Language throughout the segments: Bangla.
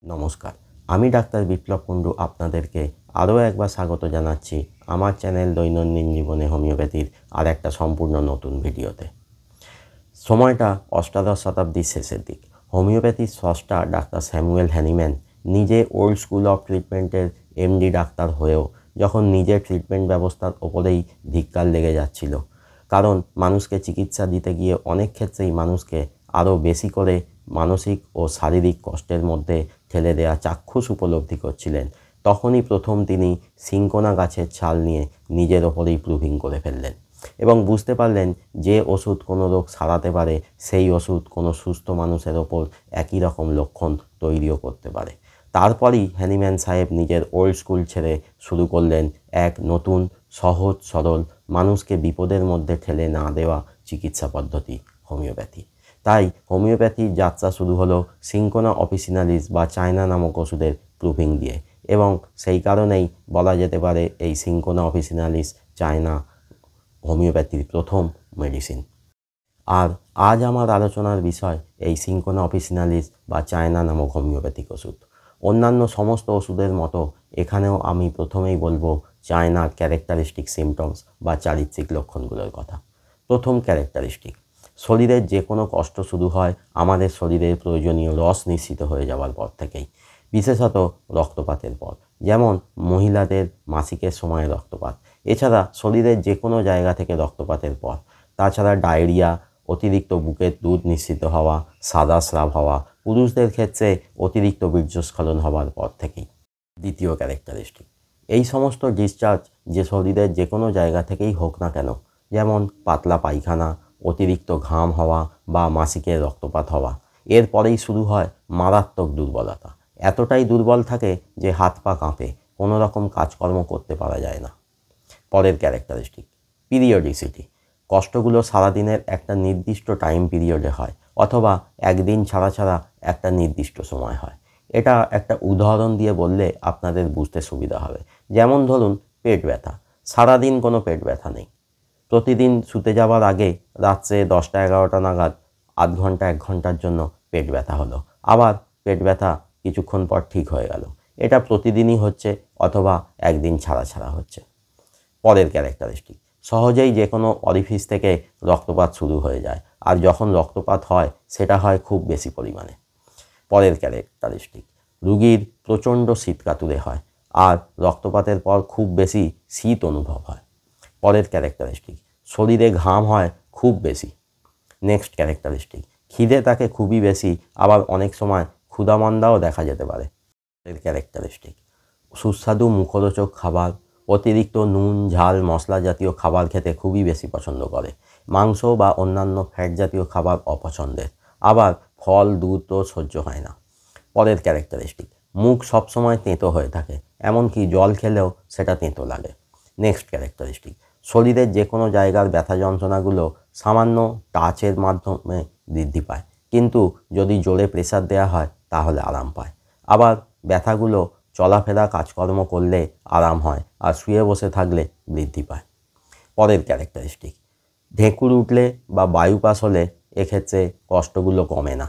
নমস্কার, আমি ডাক্তার বিপ্লব কুণ্ডু আপনাদেরকে আরও একবার স্বাগত জানাচ্ছি আমার চ্যানেল দৈনন্দিন জীবনে হোমিওপ্যাথির আর একটা সম্পূর্ণ নতুন ভিডিওতে। সময়টা অষ্টাদশ শতাব্দীর শেষের দিক। হোমিওপ্যাথির স্রষ্টা ডাক্তার স্যামুয়েল হ্যানিম্যান নিজে ওল্ড স্কুল অফ ট্রিটমেন্টের এমডি ডাক্তার হয়েও যখন নিজের ট্রিটমেন্ট ব্যবস্থার ওপরেই ধিক্কার লেগে যাচ্ছিল, কারণ মানুষকে চিকিৎসা দিতে গিয়ে অনেক ক্ষেত্রেই মানুষকে আরও বেশি করে মানসিক ও শারীরিক কষ্টের মধ্যে ঠেলে দেওয়া চাক্ষুষ উপলব্ধি করছিলেন, তখনই প্রথম তিনি সিনকোনা গাছের ছাল নিয়ে নিজের ওপরেই প্রুভিং করে ফেললেন এবং বুঝতে পারলেন যে ওষুধ কোনো রোগ সারাতে পারে সেই ওষুধ কোনো সুস্থ মানুষের ওপর একই রকম লক্ষণ তৈরিও করতে পারে। তারপরই হ্যানিম্যান সাহেব নিজের ওল্ড স্কুল ছেড়ে শুরু করলেন এক নতুন সহজ সরল মানুষকে বিপদের মধ্যে ঠেলে না দেওয়া চিকিৎসা পদ্ধতি হোমিওপ্যাথি। তাই হোমিওপ্যাথির যাত্রা শুরু হলো সিনকোনা অফিসিনালিস বা চায়না নামক ওষুধের প্রুভিং দিয়ে, এবং সেই কারণেই বলা যেতে পারে এই সিনকোনা অফিসিনালিস চায়না হোমিওপ্যাথির প্রথম মেডিসিন। আর আজ আমার আলোচনার বিষয় এই সিনকোনা অফিসিনালিস বা চায়না নামক হোমিওপ্যাথিক ওষুধ। অন্যান্য সমস্ত ওষুধের মতো এখানেও আমি প্রথমেই বলবো চায়নার ক্যারেক্টারিস্টিক সিমটমস বা চারিত্রিক লক্ষণগুলোর কথা। প্রথম ক্যারেক্টারিস্টিক, শরীরের যে কোনো কষ্ট শুরু হয় আমাদের শরীরের প্রয়োজনীয় রস নিঃসৃত হয়ে যাওয়ার পর থেকেই, বিশেষত রক্তপাতের পর, যেমন মহিলাদের মাসিকের সময় রক্তপাত, এছাড়া শরীরের যে কোনো জায়গা থেকে রক্তপাতের পর, তাছাড়া ডায়রিয়া, অতিরিক্ত বুকের দুধ নিঃসৃত হওয়া, সাদা স্রাব হওয়া, পুরুষদের ক্ষেত্রে অতিরিক্ত বীর্যস্খলন হওয়ার পর থেকেই। দ্বিতীয় ক্যারেক্টারিস্টিক, এই সমস্ত ডিসচার্জ যে শরীরের যে কোনো জায়গা থেকেই হোক না কেন, যেমন পাতলা পায়খানা, অতিরিক্ত ঘাম হওয়া বা মাসিকের রক্তপাত হওয়া, এরপরেই শুরু হয় মারাত্মক দুর্বলতা। এতটাই দুর্বল থাকে যে হাত পা কাঁপে, কোনো রকম কাজকর্ম করতে পারা যায় না। পরের ক্যারেক্টারিস্টিক, পিরিয়ডিসিটি, কষ্টগুলো সারাদিনের একটা নির্দিষ্ট টাইম পিরিয়ডে হয় অথবা একদিন ছাড়া ছাড়া একটা নির্দিষ্ট সময় হয়। এটা একটা উদাহরণ দিয়ে বললে আপনাদের বুঝতে সুবিধা হবে। যেমন ধরুন পেট ব্যথা, সারাদিন কোনো পেট ব্যথা নেই, প্রতিদিন শুতে যাওয়ার আগে রাত্রে 10টা-11টা নাগাদ আধ ঘন্টা 1 ঘন্টার জন্য পেট ব্যথা হলো, আবার পেট ব্যথা কিছুক্ষণ পর ঠিক হয়ে গেল। এটা প্রতিদিনই হচ্ছে অথবা একদিন ছাড়া ছাড়া হচ্ছে। পরের ক্যারেক্টারিস্টিক, সহজেই যে কোনো অরিফিস থেকে রক্তপাত শুরু হয়ে যায়, আর যখন রক্তপাত হয় সেটা হয় খুব বেশি পরিমাণে। পরের ক্যারেক্টারিস্টিক, রুগীর প্রচণ্ড শীতকাতুরে হয় আর রক্তপাতের পর খুব বেশি শীত অনুভব হয়। পরের ক্যারেক্টারিস্টিক, শরীরে ঘাম হয় খুব বেশি। নেক্সট ক্যারেক্টারিস্টিক, খিদে তাকে খুবই বেশি, আবার অনেক সময় ক্ষুধামন্দাও দেখা যেতে পারে। এর ক্যারেক্টারিস্টিক, সুস্বাদু মুখরোচক খাবার, অতিরিক্ত নুন ঝাল মশলা জাতীয় খাবার খেতে খুবই বেশি পছন্দ করে। মাংস বা অন্যান্য ফ্যাট জাতীয় খাবার অপছন্দের, আবার ফল দুধ তো সহ্য হয় না। পরের ক্যারেক্টারিস্টিক, মুখ সবসময় তেঁতো হয়ে থাকে, এমনকি জল খেলেও সেটা তেঁতো লাগে। নেক্সট ক্যারেক্টারিস্টিক, শরীরের যে কোনো জায়গার ব্যথা যন্ত্রণাগুলো সামান্য টাচের মাধ্যমে বৃদ্ধি পায়, কিন্তু যদি জোরে প্রেসার দেওয়া হয় তাহলে আরাম পায়। আবার ব্যথাগুলো চলাফেরা কাজকর্ম করলে আরাম হয়, আর শুয়ে বসে থাকলে বৃদ্ধি পায়। পরের ক্যারেক্টারিস্টিক, ঢেঁকুর উঠলে বা বায়ুপাস হলে এক্ষেত্রে কষ্টগুলো কমে না।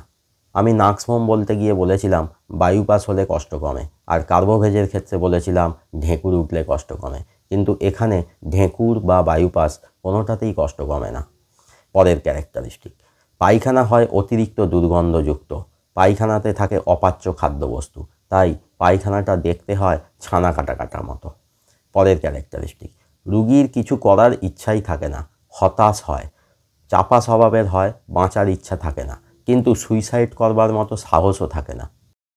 আমি নাক্সমম বলতে গিয়ে বলেছিলাম বায়ুপাস হলে কষ্ট কমে, আর কার্বোভেজের ক্ষেত্রে বলেছিলাম ঢেঁকুর উঠলে কষ্ট কমে, কিন্তু এখানে ঢেঁকুর বা বায়ুপাস কোনোটাতেই কষ্ট কমে না। পরের ক্যারেক্টারিস্টিক, পায়খানা হয় অতিরিক্ত দুর্গন্ধযুক্ত, পায়খানাতে থাকে অপাচ্য খাদ্যবস্তু, তাই পায়খানাটা দেখতে হয় ছানা কাটা কাটার মতো। পরের ক্যারেক্টারিস্টিক, রুগীর কিছু করার ইচ্ছাই থাকে না, হতাশ হয়, চাপা স্বভাবের হয়, বাঁচার ইচ্ছা থাকে না, কিন্তু সুইসাইড করবার মতো সাহসও থাকে না।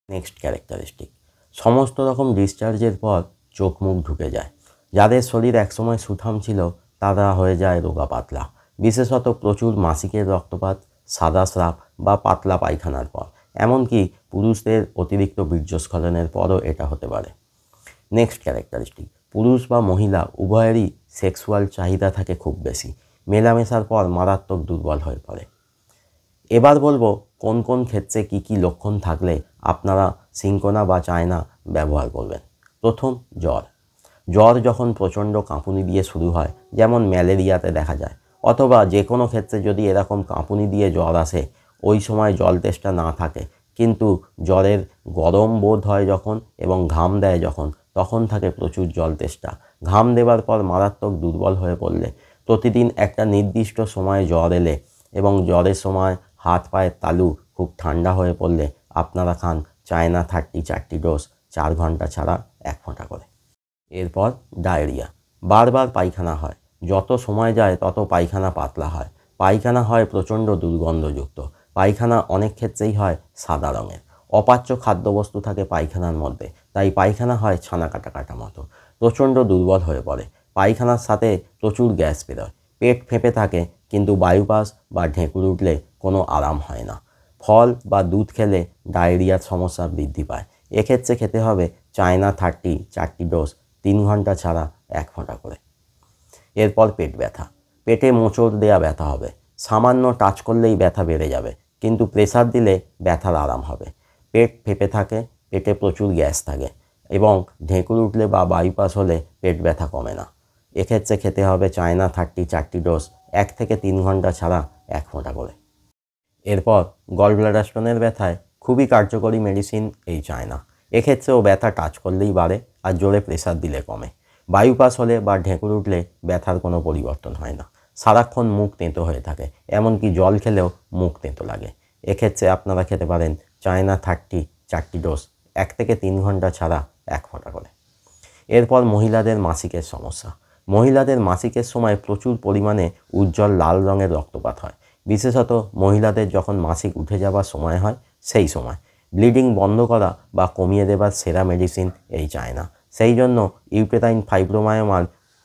নেক্সট ক্যারেক্টারিস্টিক, সমস্ত রকম ডিসচার্জের পর চোখ মুখ ঢুকে যায়। যাদের শরীর একসময় সুঠাম ছিল তারা হয়ে যায় রোগা পাতলা, বিশেষত প্রচুর মাসিকের রক্তপাত, সাদা স্রাব বা পাতলা পায়খানার পর, এমনকি পুরুষদের অতিরিক্ত বীর্যস্খলনের পরও এটা হতে পারে। নেক্সট ক্যারেক্টারিস্টিক, পুরুষ বা মহিলা উভয়েরই সেক্সুয়াল চাহিদা থাকে খুব বেশি, মেলামেশার পর মারাত্মক দুর্বল হয়ে পড়ে। এবার বলবো কোন কোন ক্ষেত্রে কি কি লক্ষণ থাকলে আপনারা সিনকোনা বা চায়না ব্যবহার করবেন। প্রথম, জ্বর। জ্বর যখন প্রচণ্ড কাঁপুনি দিয়ে শুরু হয়, যেমন ম্যালেরিয়াতে দেখা যায়, অথবা যে কোনো ক্ষেত্রে যদি এরকম কাঁপুনি দিয়ে জ্বর আসে, ওই সময় জল তেষ্টা না থাকে কিন্তু জ্বরের গরম বোধ হয় যখন এবং ঘাম দেয় যখন, তখন থাকে প্রচুর জল তেষ্টা। ঘাম দেবার পর মারাত্মক দুর্বল হয়ে পড়লে, প্রতিদিন একটা নির্দিষ্ট সময়ে জ্বর এলে এবং জ্বরের সময় হাত পায়ের তালু খুব ঠান্ডা হয়ে পড়লে আপনারা খান চায়না 30 4টি ডোজ 4 ঘন্টা ছাড়া 1 ফোঁটা করে। এরপর ডায়রিয়া, বারবার পায়খানা হয়, যত সময় যায় তত পায়খানা পাতলা হয়, পায়খানা হয় প্রচণ্ড দুর্গন্ধযুক্ত, পায়খানা অনেক ক্ষেত্রেই হয় সাদা রঙের, অপাচ্য খাদ্যবস্তু থাকে পায়খানার মধ্যে, তাই পায়খানা হয় ছানা কাটা কাটা মতো, প্রচণ্ড দুর্বল হয়ে পড়ে, পায়খানার সাথে প্রচুর গ্যাস বেরোয়, পেট ফেঁপে থাকে কিন্তু বায়ুপাস বা ঢেঁকুর উঠলে কোনো আরাম হয় না, ফল বা দুধ খেলে ডায়রিয়ার সমস্যা বৃদ্ধি পায়। এক্ষেত্রে খেতে হবে চায়না 30 4টি ডোজ 3 ঘন্টা ছাড়া 1 ফোঁটা করে। এরপর পেট ব্যথা, পেটে মোচড় দেয়া ব্যথা হবে, সামান্য টাচ করলেই ব্যথা বেড়ে যাবে, কিন্তু প্রেসার দিলে ব্যথার আরাম হবে, পেট ফেঁপে থাকে, পেটে প্রচুর গ্যাস থাকে এবং ঢেঁকুর উঠলে বা বাইপাস হলে পেট ব্যথা কমে না। এক্ষেত্রে খেতে হবে চায়না 30 4টি ডোজ 1 থেকে 3 ঘন্টা ছাড়া 1 ফোঁটা করে। এরপর গলব্লাডার স্টোনের ব্যথায় খুবই কার্যকরী মেডিসিন এই চায়না, এক্ষেত্রেও ব্যথা টাচ করলেই বাড়ে আর জোরে প্রেসার দিলে কমে, বায়ুপাস হলে বা ঢেঁকুর উঠলে ব্যথার কোনো পরিবর্তন হয় না, সারাক্ষণ মুখ তেঁতো হয়ে থাকে, এমনকি জল খেলেও মুখ তেঁতো লাগে। এক্ষেত্রে আপনারা খেতে পারেন চায়না 30 4টি ডোজ 1 থেকে 3 ঘন্টা ছাড়া 1 ফোঁটা করে। এরপর মহিলাদের মাসিকের সমস্যা, মহিলাদের মাসিকের সময় প্রচুর পরিমাণে উজ্জ্বল লাল রঙের রক্তপাত হয়, বিশেষত মহিলাদের যখন মাসিক উঠে যাবার সময় হয় সেই সময়। ব্লিডিং বন্ধ করা বা কমিয়ে দেবার সেরা মেডিসিন এই চায়না, সেই জন্য ইউটেরাইন ফাইব্রোমায়োমা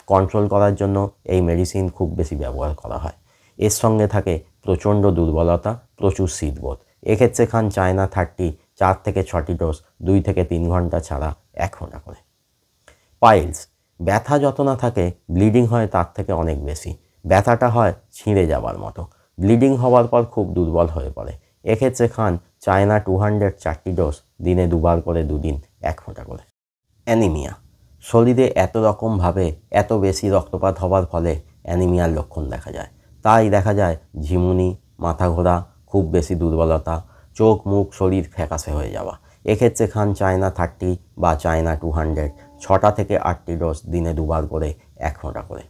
কন্ট্রোল করার জন্য এই মেডিসিন খুব বেশি ব্যবহার করা হয়। এর সঙ্গে থাকে প্রচণ্ড দুর্বলতা, প্রচুর শীতবোধ, এক্ষেত্রে খান চায়না 30 4 থেকে 6টি ডোজ 2 থেকে 3 ঘন্টা ছাড়া 1 ফোঁটা করে। পাইলস, ব্যথা যত না থাকে ব্লিডিং হয় তার থেকে অনেক বেশি, ব্যথাটা হয় ছিঁড়ে যাবার মতো, ব্লিডিং হওয়ার পর খুব দুর্বল হয়ে পড়ে, এক্ষেত্রে খান চায়না 200 4টি ডোজ দিনে 2 বার করে 2 দিন 1 ফোঁটা করে। অ্যানিমিয়া, শরীরে এত রকমভাবে এত বেশি রক্তপাত হওয়ার ফলে অ্যানিমিয়ার লক্ষণ দেখা যায়, তাই দেখা যায় ঝিমুনি, মাথা ঘোরা, খুব বেশি দুর্বলতা, চোখ মুখ শরীর ফ্যাকাশে হয়ে যাওয়া, এক্ষেত্রে খান চায়না 30 বা চায়না 200 6টা থেকে 8টি ডোজ দিনে 2 বার করে 1 ফোঁটা করে।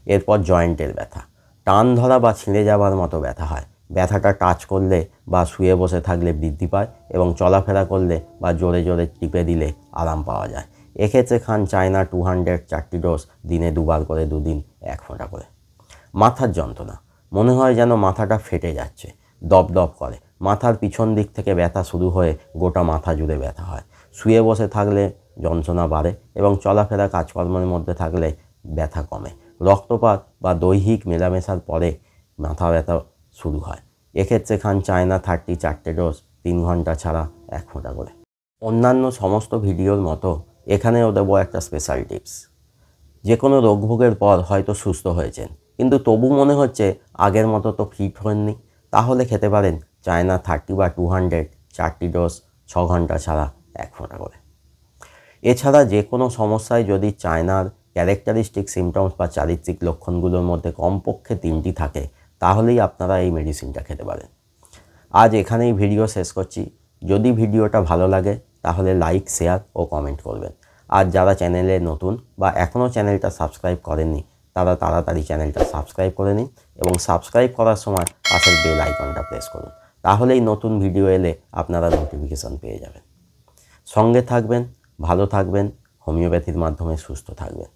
এরপর জয়েন্টের ব্যথা, টান ধরা বা ছিঁড়ে যাওয়ার মতো ব্যথা হয়, ব্যথাটা টাচ করলে বা শুয়ে বসে থাকলে বৃদ্ধি পায় এবং চলাফেরা করলে বা জোরে জোরে টিপে দিলে আরাম পাওয়া যায়, এক্ষেত্রে খান চায়না 200 4টি ডোজ দিনে 2 বার করে 2 দিন 1 ফোঁটা করে। মাথার যন্ত্রণা, মনে হয় যেন মাথাটা ফেটে যাচ্ছে, দপদপ করে, মাথার পিছন দিক থেকে ব্যথা শুরু হয়ে গোটা মাথা জুড়ে ব্যথা হয়, শুয়ে বসে থাকলে যন্ত্রণা বাড়ে এবং চলাফেরা কাজকর্মের মধ্যে থাকলে ব্যথা কমে, রক্তপাত বা দৈহিক মেলামেশার পরে মাথা ব্যথা শুরু হয়, এক্ষেত্রে খান চায়না 30 4টে ডোজ 3 ঘন্টা ছাড়া 1 ফোঁটা করে। অন্যান্য সমস্ত ভিডিওর মতো এখানেও দেবো একটা স্পেশাল টিপস। যে কোনো রোগভোগের পর হয়তো সুস্থ হয়েছেন কিন্তু তবু মনে হচ্ছে আগের মতো তো ফিট হননি, তাহলে খেতে পারেন চায়না 30 বা 200 4টি ডোজ 6 ঘন্টা ছাড়া 1 ফোঁটা করে। এছাড়া যে কোনো সমস্যায় যদি চায়নার ক্যারেক্টারিস্টিক সিমটমস বা চারিত্রিক লক্ষণগুলোর মধ্যে কমপক্ষে 3টি থাকে তাহলেই আপনারা এই মেডিসিনটা খেতে পারেন। আজ এখানেই ভিডিও শেষ করছি। যদি ভিডিওটা ভালো লাগে তাহলে লাইক, শেয়ার ও কমেন্ট করবেন। আর যারা চ্যানেলে নতুন বা এখনও চ্যানেলটা সাবস্ক্রাইব করেননি তারা তাড়াতাড়ি চ্যানেলটা সাবস্ক্রাইব করে নিন এবং সাবস্ক্রাইব করার সময় পাশের বেল আইকনটা প্রেস করুন, তাহলেই নতুন ভিডিও এলে আপনারা নোটিফিকেশন পেয়ে যাবেন। সঙ্গে থাকবেন, ভালো থাকবেন, হোমিওপ্যাথির মাধ্যমে সুস্থ থাকবেন।